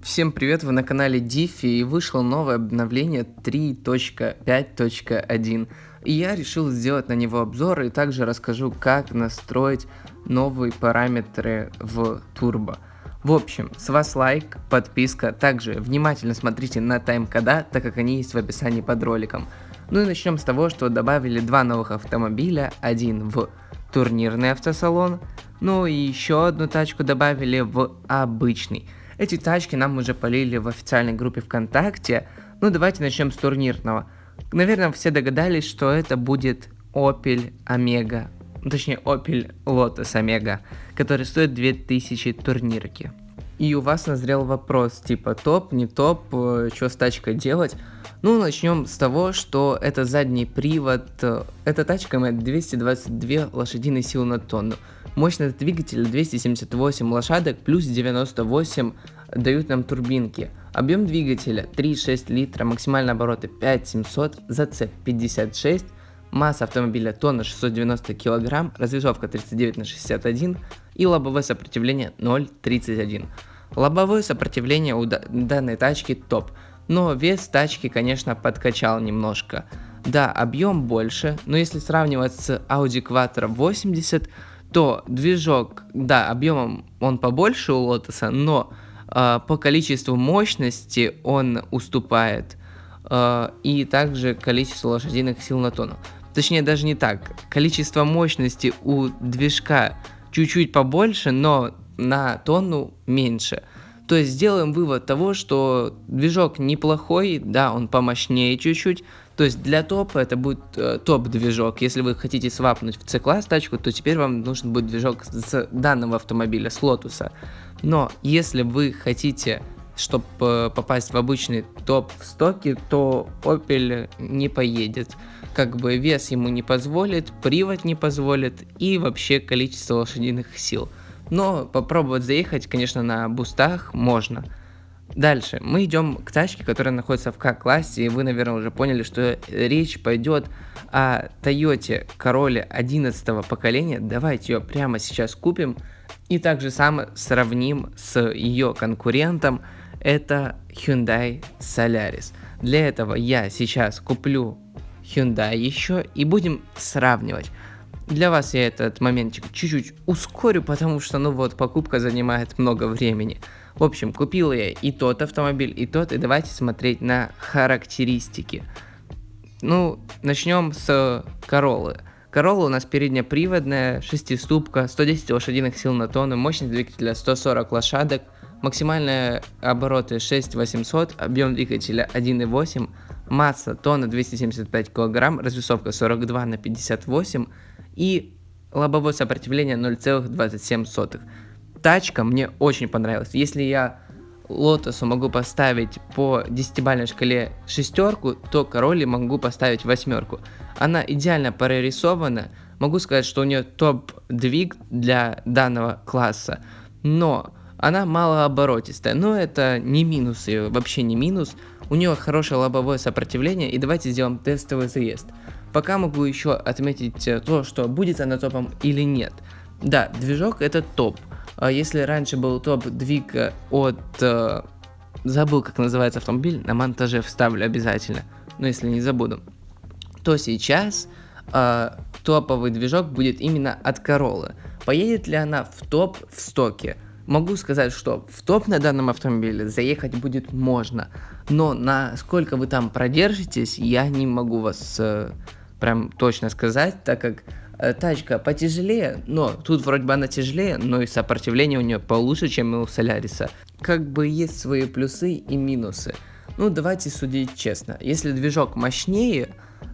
Всем привет, вы на канале Дифи, и вышло новое обновление 3.5.1. И я решил сделать на него обзор и также расскажу, как настроить новые параметры в Turbo. В общем, с вас лайк, подписка, также внимательно смотрите на тайм-кода, так как они есть в описании под роликом. Ну и начнем с того, что добавили два новых автомобиля, один в турнирный автосалон, ну и еще одну тачку добавили в обычный. Эти тачки нам уже полили в официальной группе ВКонтакте. Ну давайте начнем с турнирного. Наверное, все догадались, что это будет Opel Omega. Точнее, Opel Lotus Omega, который стоит 2000 турнирки. И у вас назрел вопрос, типа топ, не топ, что с тачкой делать? Ну, начнем с того, что это задний привод. Эта тачка имеет 222 лошадиные силы на тонну. Мощность двигателя 278 лошадок плюс 98 дают нам турбинки. Объем двигателя 3,6 литра, максимальные обороты 5700, зацеп 56, масса автомобиля тонна 690 кг, развесовка 39/61 и лобовое сопротивление 0,31. Лобовое сопротивление у данной тачки топ, но вес тачки, конечно, подкачал немножко. Да, объем больше, но если сравнивать с Audi Quattro 80, то движок, да, объемом он побольше у Lotus, но по количеству мощности он уступает, и также количество лошадиных сил на тонну. Точнее, даже не так. Количество мощности у движка чуть-чуть побольше, но на тонну меньше. То есть сделаем вывод того, что движок неплохой, да, он помощнее чуть-чуть. То есть для топа это будет топ-движок. Если вы хотите свапнуть в C-класс тачку, то теперь вам нужен будет движок с данного автомобиля, с Lotus. Но если вы хотите, чтобы попасть в обычный топ в стоке, то Opel не поедет. Как бы вес ему не позволит, привод не позволит и вообще количество лошадиных сил. Но попробовать заехать, конечно, на бустах можно. Дальше мы идем к тачке, которая находится в К-классе, и вы, наверное, уже поняли, что речь пойдет о Toyota Corolla 11 поколения. Давайте ее прямо сейчас купим и также сравним с ее конкурентом, это Hyundai Solaris. Для этого я сейчас куплю Hyundai еще и будем сравнивать. Для вас я этот моментик чуть-чуть ускорю, потому что, покупка занимает много времени. В общем, купил я и тот автомобиль, и тот, и давайте смотреть на характеристики. Ну, начнем с Короллы. Королла у нас переднеприводная, шестиступка, 110 лошадиных сил на тонну, мощность двигателя 140 лошадок, максимальные обороты 6800, объем двигателя 1,8, масса тонна 275 кг, развесовка 42/58 и лобовое сопротивление 0,27. Тачка мне очень понравилась. Если я Lotus могу поставить по 10-бальной шкале шестерку, то Королле могу поставить восьмерку. Она идеально прорисована. Могу сказать, что у нее топ-двиг для данного класса. Но она малооборотистая. Но это не минус ее, вообще не минус. У нее хорошее лобовое сопротивление. И давайте сделаем тестовый заезд. Пока могу еще отметить то, что будет она топом или нет. Да, движок это топ. Если раньше был топ-двиг от... забыл, как называется автомобиль, на монтаже вставлю обязательно, но если не забуду, то сейчас топовый движок будет именно от Короллы. Поедет ли она в топ в стоке? Могу сказать, что в топ на данном автомобиле заехать будет можно, но насколько вы там продержитесь, я не могу вас прям точно сказать, так как тачка потяжелее, но тут вроде бы она тяжелее, но и сопротивление у нее получше, чем и у Соляриса. Как бы есть свои плюсы и минусы. Ну, давайте судить честно. Если движок мощнее,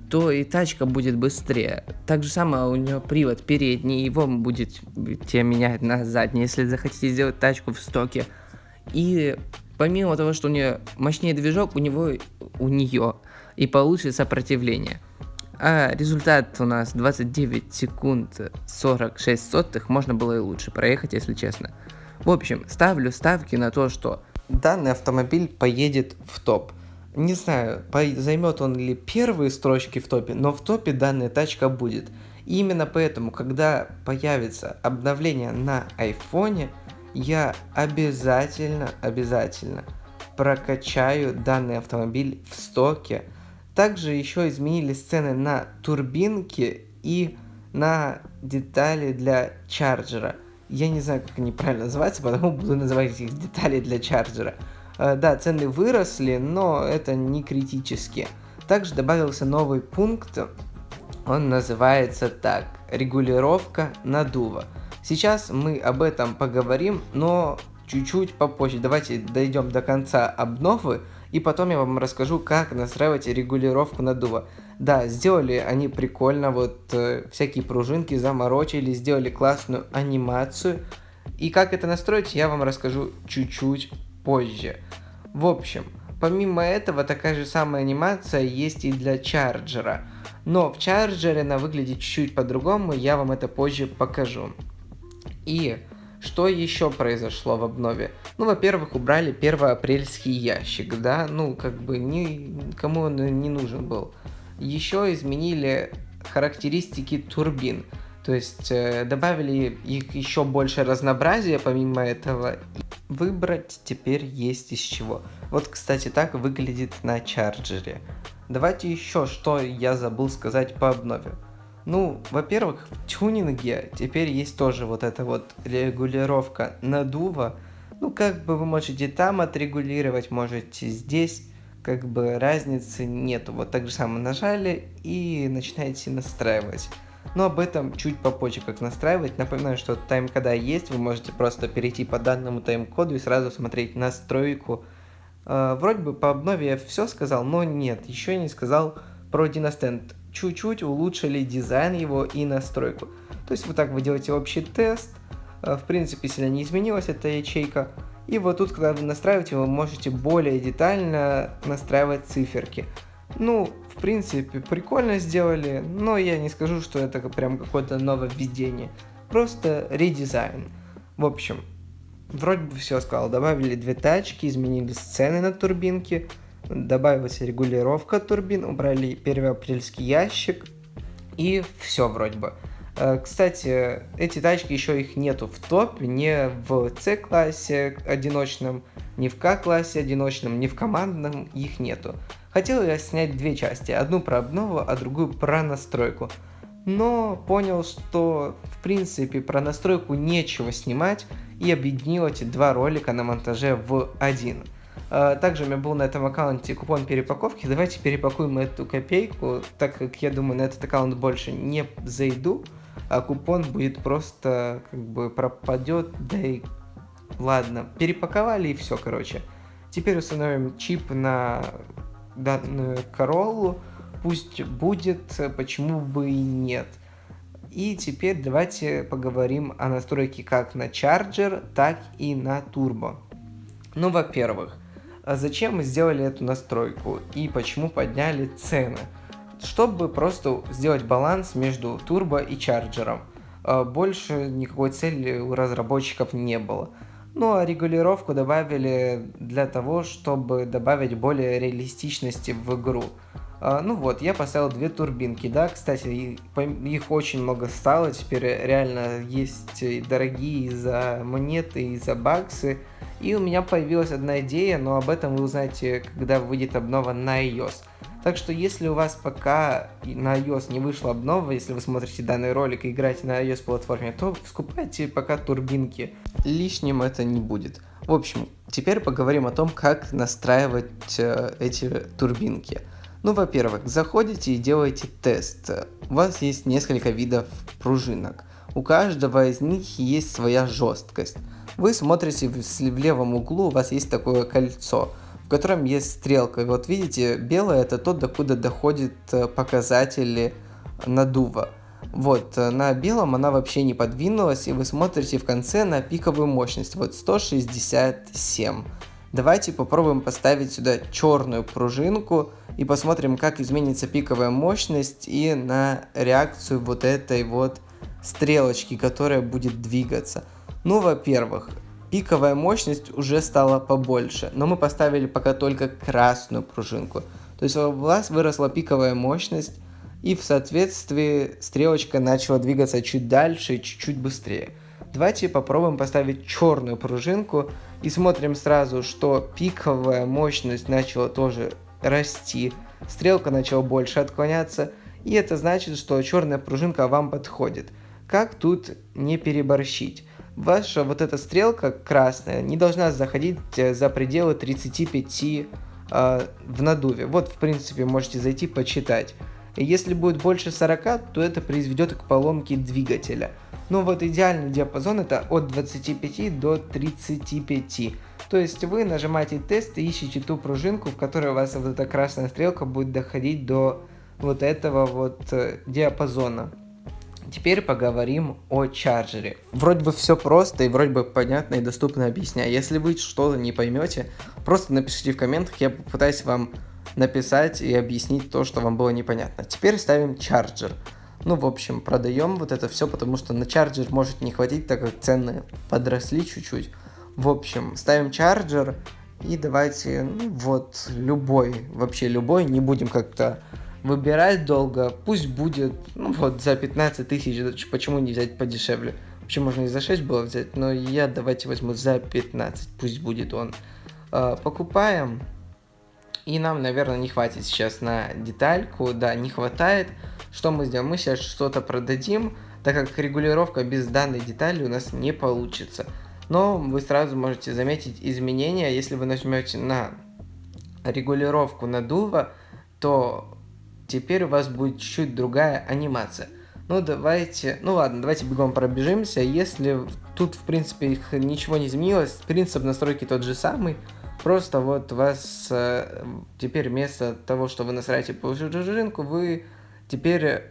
то и тачка будет быстрее. Так же самое у нее привод передний, его будете менять на задний, если захотите сделать тачку в стоке. И помимо того, что у нее мощнее движок, у нее и получше сопротивление. А результат у нас 29 секунд 46 сотых, можно было и лучше проехать, если честно. В общем, ставлю ставки на то, что данный автомобиль поедет в топ. Не знаю, займет он ли первые строчки в топе, но в топе данная тачка будет. И именно поэтому, когда появится обновление на айфоне, я обязательно прокачаю данный автомобиль в стоке. Также еще изменили цены на турбинки и на детали для чарджера. Я не знаю, как они правильно называются, потому буду называть их детали для чарджера. Да, цены выросли, но это не критически. Также добавился новый пункт, он называется так: регулировка наддува. Сейчас мы об этом поговорим, но чуть-чуть попозже. Давайте дойдем до конца обновы, и потом я вам расскажу, как настраивать регулировку наддува. Да, сделали они прикольно, вот всякие пружинки заморочили, сделали классную анимацию. И как это настроить, я вам расскажу чуть-чуть позже. В общем, помимо этого, такая же самая анимация есть и для чарджера. Но в чарджере она выглядит чуть-чуть по-другому, я вам это позже покажу. И что еще произошло в обнове? Ну, во-первых, убрали первоапрельский ящик, да, ну, как бы никому он не нужен был. Еще изменили характеристики турбин, то есть добавили их еще больше разнообразия помимо этого. Выбрать теперь есть из чего. Вот, кстати, так выглядит на чарджере. Давайте еще, что я забыл сказать по обнове. Ну, во-первых, в тюнинге теперь есть тоже вот эта вот регулировка наддува. Ну, как бы вы можете там отрегулировать, можете здесь, как бы разницы нету. Вот так же самое нажали и начинаете настраивать. Но об этом чуть попозже, как настраивать. Напоминаю, что тайм-кода есть, вы можете просто перейти по данному тайм-коду и сразу смотреть настройку. Вроде бы по обнове я все сказал, но нет, еще не сказал про Dynastent. Чуть-чуть улучшили дизайн его и настройку. То есть вот так вы делаете общий тест, в принципе сильно не изменилась эта ячейка. И вот тут, когда вы настраиваете, вы можете более детально настраивать циферки. Ну, в принципе, прикольно сделали, но я не скажу, что это прям какое-то нововведение. Просто редизайн. В общем, вроде бы все сказал. Добавили 2 тачки, изменили сцены на турбинке, добавилась регулировка турбин, убрали первоапрельский ящик, и все вроде бы. Кстати, эти тачки еще их нету в топе, не в C-классе одиночном, не в K-классе одиночном, не в командном, их нету. Хотел я снять 2 части, одну про обнову, а другую про настройку. Но понял, что в принципе про настройку нечего снимать, и объединил эти 2 ролика на монтаже в один. Также у меня был на этом аккаунте купон перепаковки. Давайте перепакуем эту копейку, так как я думаю, на этот аккаунт больше не зайду, а купон будет просто как бы пропадет, да и ладно, перепаковали и все, короче. Теперь установим чип на данную Короллу, пусть будет, почему бы и нет. И теперь давайте поговорим о настройке как на чарджер, так и на турбо. Ну, во-первых, зачем мы сделали эту настройку и почему подняли цены? Чтобы просто сделать баланс между турбо и чарджером. Больше никакой цели у разработчиков не было. Ну а регулировку добавили для того, чтобы добавить более реалистичности в игру. Ну вот, я поставил 2 турбинки, да, кстати, их очень много стало, теперь реально есть дорогие и за монеты, и за баксы. И у меня появилась одна идея, но об этом вы узнаете, когда выйдет обнова на iOS. Так что если у вас пока на iOS не вышла обнова, если вы смотрите данный ролик и играете на iOS платформе, то скупайте пока турбинки, лишним это не будет. В общем, теперь поговорим о том, как настраивать эти турбинки. Ну, во-первых, заходите и делаете тест. У вас есть несколько видов пружинок. У каждого из них есть своя жесткость. Вы смотрите в левом углу, у вас есть такое кольцо, в котором есть стрелка. Вот видите, белое это то, докуда доходят показатели наддува. Вот, на белом она вообще не подвинулась, и вы смотрите в конце на пиковую мощность. Вот 167. Давайте попробуем поставить сюда черную пружинку и посмотрим, как изменится пиковая мощность и на реакцию вот этой вот стрелочки, которая будет двигаться. Ну, во-первых, пиковая мощность уже стала побольше, но мы поставили пока только красную пружинку. То есть у вас выросла пиковая мощность, и в соответствии стрелочка начала двигаться чуть дальше и чуть-чуть быстрее. Давайте попробуем поставить черную пружинку и смотрим сразу, что пиковая мощность начала тоже расти, стрелка начала больше отклоняться, и это значит, что черная пружинка вам подходит. Как тут не переборщить? Ваша вот эта стрелка красная не должна заходить за пределы 35 в надуве. Вот, в принципе, можете зайти почитать. И если будет больше 40, то это произведет к поломке двигателя. Но вот идеальный диапазон это от 25 до 35. То есть вы нажимаете тест и ищете ту пружинку, в которой у вас вот эта красная стрелка будет доходить до вот этого вот диапазона. Теперь поговорим о чарджере. Вроде бы все просто и вроде бы понятно и доступно объясняю. Если вы что-то не поймете, просто напишите в комментах, я попытаюсь вам написать и объяснить то, что вам было непонятно. Теперь ставим чарджер. Ну, в общем, продаем вот это все, потому что на чарджер может не хватить, так как цены подросли чуть-чуть. В общем, ставим чарджер и давайте, ну, вот, любой, вообще любой, не будем как-то выбирать долго, пусть будет, ну, вот, за 15 тысяч, почему не взять подешевле? Вообще можно и за 6 было взять, но я давайте возьму за 15, пусть будет он. Покупаем. И нам, наверное, не хватит сейчас на детальку, да, не хватает. Что мы сделаем? Мы сейчас что-то продадим, так как регулировка без данной детали у нас не получится. Но вы сразу можете заметить изменения, если вы нажмете на регулировку надува, то теперь у вас будет чуть-чуть другая анимация. Ну давайте, ну ладно, давайте бегом пробежимся. Если тут, в принципе, их ничего не изменилось, принцип настройки тот же самый. Просто вот у вас теперь вместо того, что вы настраиваете пружинку, вы теперь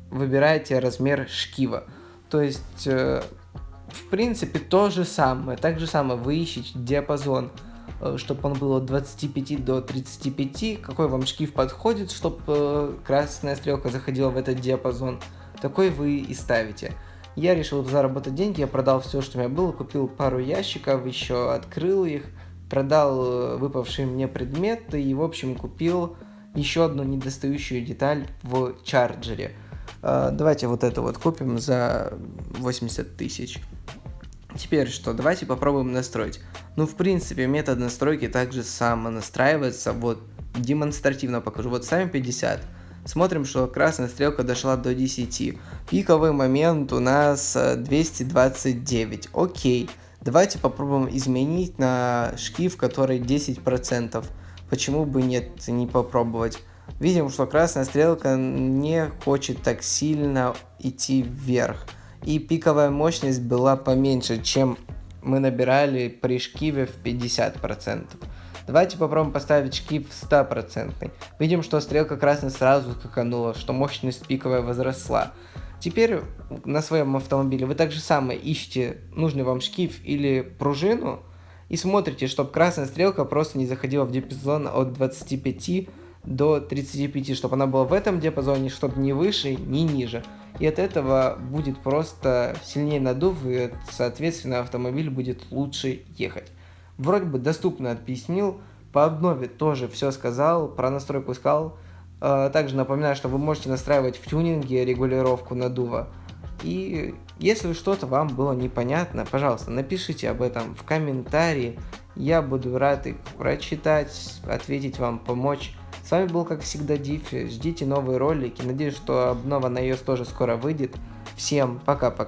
выбираете размер шкива. То есть, в принципе, то же самое. Так же самое вы ищете диапазон, чтобы он был от 25 до 35. Какой вам шкив подходит, чтобы красная стрелка заходила в этот диапазон. Такой вы и ставите. Я решил заработать деньги, я продал все, что у меня было, купил пару ящиков, еще открыл их. Продал выпавшие мне предметы и, в общем, купил еще одну недостающую деталь в чарджере. Давайте вот это вот купим за 80 тысяч. Теперь что? Давайте попробуем настроить. Ну, в принципе, метод настройки также само настраивается. Вот, демонстративно покажу. Вот ставим 50. Смотрим, что красная стрелка дошла до 10. Пиковый момент у нас 229. Окей. Давайте попробуем изменить на шкив, который 10%. Почему бы нет, не попробовать. Видим, что красная стрелка не хочет так сильно идти вверх. И пиковая мощность была поменьше, чем мы набирали при шкиве в 50%. Давайте попробуем поставить шкив 100%. Видим, что стрелка красная сразу скаканула, что мощность пиковая возросла. Теперь на своем автомобиле вы так же самое ищете нужный вам шкив или пружину и смотрите, чтобы красная стрелка просто не заходила в диапазон от 25 до 35, чтобы она была в этом диапазоне, чтобы ни выше, ни ниже. И от этого будет просто сильнее надув, и, соответственно, автомобиль будет лучше ехать. Вроде бы доступно объяснил, по обнове тоже все сказал, про настройку сказал. Также напоминаю, что вы можете настраивать в тюнинге регулировку надува. И если что-то вам было непонятно, пожалуйста, напишите об этом в комментарии. Я буду рад их прочитать, ответить вам, помочь. С вами был, как всегда, Диффи. Ждите новые ролики. Надеюсь, что обнова на iOS тоже скоро выйдет. Всем пока-пока.